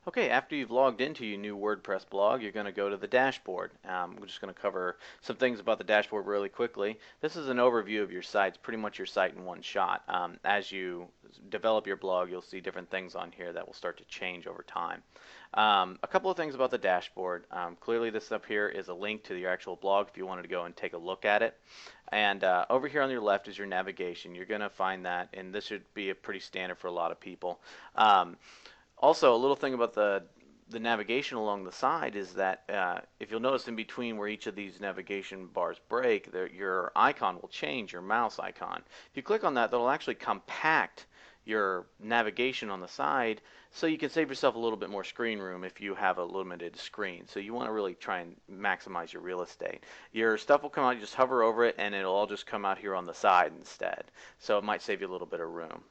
Okay, after you've logged into your new WordPress blog, you're going to go to the dashboard. We're just going to cover some things about the dashboard really quickly. This is an overview of your site. It's pretty much your site in one shot. As you develop your blog, you'll see different things on here that will start to change over time. A couple of things about the dashboard. Clearly this up here is a link to your actual blog if you wanted to go and take a look at it. And over here on your left is your navigation. You're going to find that, and this should be a pretty standard for a lot of people. Also, a little thing about the navigation along the side is that if you'll notice in between where each of these navigation bars break, your icon will change, your mouse icon. If you click on that, that'll actually compact your navigation on the side so you can save yourself a little bit more screen room if you have a limited screen. So you want to really try and maximize your real estate. Your stuff will come out, you just hover over it, and it'll all just come out here on the side instead. So it might save you a little bit of room.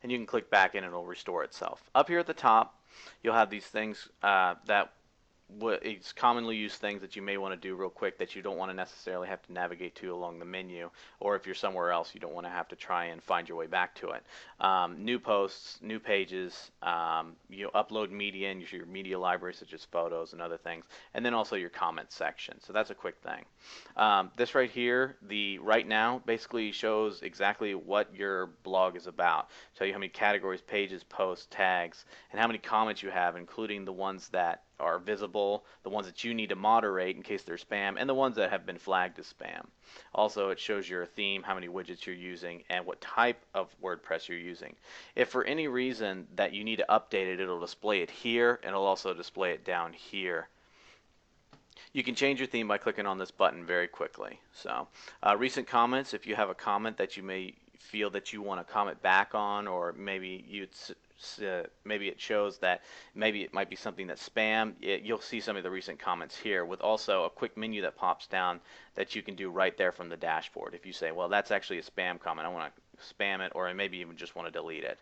And you can click back and it'll restore itself. Up here at the top, you'll have these things that it's commonly used things that you may want to do real quick that you don't want to necessarily have to navigate to along the menu, or if you're somewhere else you don't want to have to try and find your way back to it. New posts, new pages, you upload media in your media library such as photos and other things, and then also your comment section. So that's a quick thing. This right here, the right now, basically shows exactly what your blog is about. Tell you how many categories, pages, posts, tags, and how many comments you have, including the ones that are visible, the ones that you need to moderate in case they're spam, and the ones that have been flagged as spam. Also, it shows your theme, how many widgets you're using, and what type of WordPress you're using. If for any reason that you need to update it, it'll display it here, and it'll also display it down here. You can change your theme by clicking on this button very quickly. So, recent comments, if you have a comment that you may feel that you want to comment back on, or maybe maybe it shows that maybe it might be something that's spam, you'll see some of the recent comments here with also a quick menu that pops down that you can do right there from the dashboard. If you say, well, that's actually a spam comment, I want to spam it, or maybe even just want to delete it.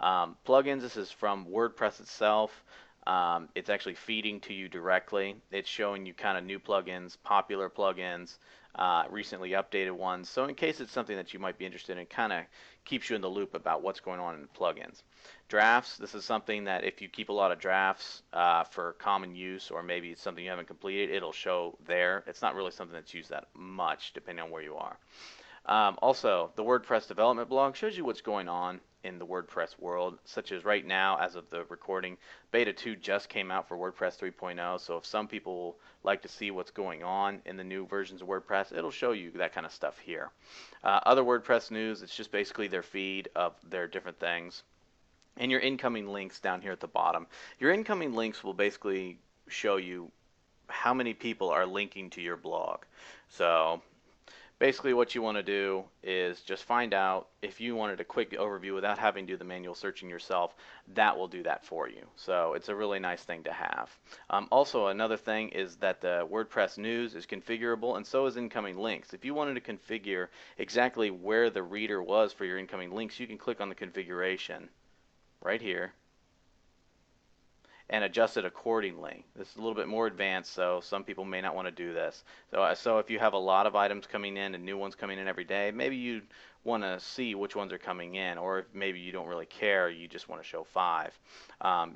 Plugins, this is from WordPress itself. It's actually feeding to you directly. It's showing you kind of new plugins, popular plugins, recently updated ones. So in case it's something that you might be interested in, kind of keeps you in the loop about what's going on in the plugins. Drafts, this is something that if you keep a lot of drafts for common use, or maybe it's something you haven't completed, it'll show there. It's not really something that's used that much depending on where you are. Also, the WordPress development blog shows you what's going on in the WordPress world, such as right now, as of the recording, Beta 2 just came out for WordPress 3.0, so if some people like to see what's going on in the new versions of WordPress, it'll show you that kind of stuff here. Other WordPress news, it's just basically their feed of their different things. And your incoming links down here at the bottom. Your incoming links will basically show you how many people are linking to your blog. So basically what you want to do is just find out if you wanted a quick overview without having to do the manual searching yourself, that will do that for you. So it's a really nice thing to have. Also, another thing is that the WordPress news is configurable, and so is incoming links. If you wanted to configure exactly where the reader was for your incoming links, you can click on the configuration right here and adjust it accordingly. This is a little bit more advanced, so some people may not want to do this. So if you have a lot of items coming in and new ones coming in every day, maybe you want to see which ones are coming in, or if maybe you don't really care, you just want to show 5.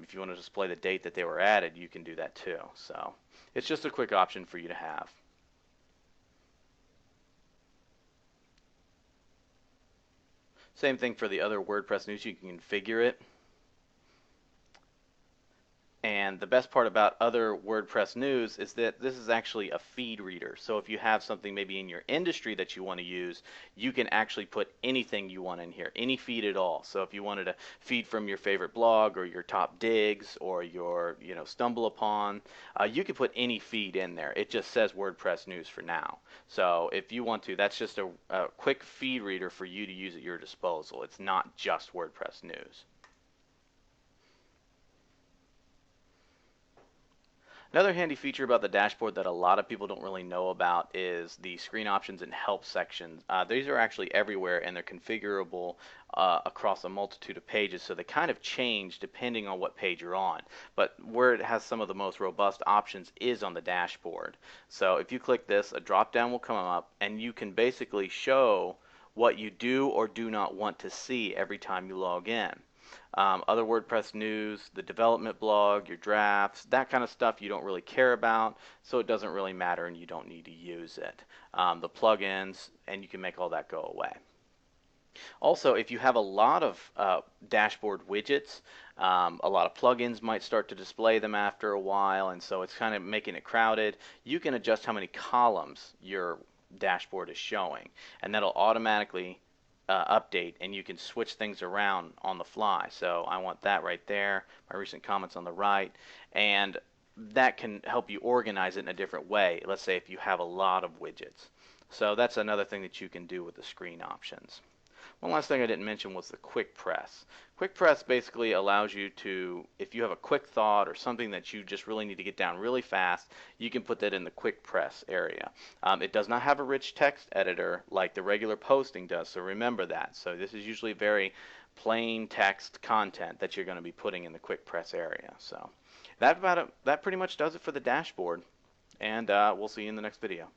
If you want to display the date that they were added, you can do that too. So it's just a quick option for you to have. Same thing for the other WordPress news, you can configure it. And the best part about other WordPress news is that this is actually a feed reader. So if you have something maybe in your industry that you want to use, you can actually put anything you want in here, any feed at all. So if you wanted to feed from your favorite blog or your top digs or your stumble upon, you can put any feed in there. It just says WordPress news for now. So if you want to, that's just a quick feed reader for you to use at your disposal. It's not just WordPress news. Another handy feature about the dashboard that a lot of people don't really know about is the screen options and help sections. These are actually everywhere, and they're configurable across a multitude of pages, so they kind of change depending on what page you're on. But where it has some of the most robust options is on the dashboard. So if you click this, a drop down will come up, and you can basically show what you do or do not want to see every time you log in. Other WordPress news, the development blog, your drafts, that kind of stuff you don't really care about, so it doesn't really matter and you don't need to use it. The plugins, and you can make all that go away. Also, if you have a lot of dashboard widgets, a lot of plugins might start to display them after a while, and so it's kind of making it crowded. You can adjust how many columns your dashboard is showing, and that'll automatically update, and you can switch things around on the fly. So I want that right there, my recent comments on the right, and that can help you organize it in a different way. Let's say if you have a lot of widgets. So that's another thing that you can do with the screen options. One last thing I didn't mention was the quick press. Quick press basically allows you to, if you have a quick thought or something that you just really need to get down really fast, you can put that in the quick press area. It does not have a rich text editor like the regular posting does, so remember that. So this is usually very plain text content that you're going to be putting in the quick press area. So that pretty much does it for the dashboard, and we'll see you in the next video.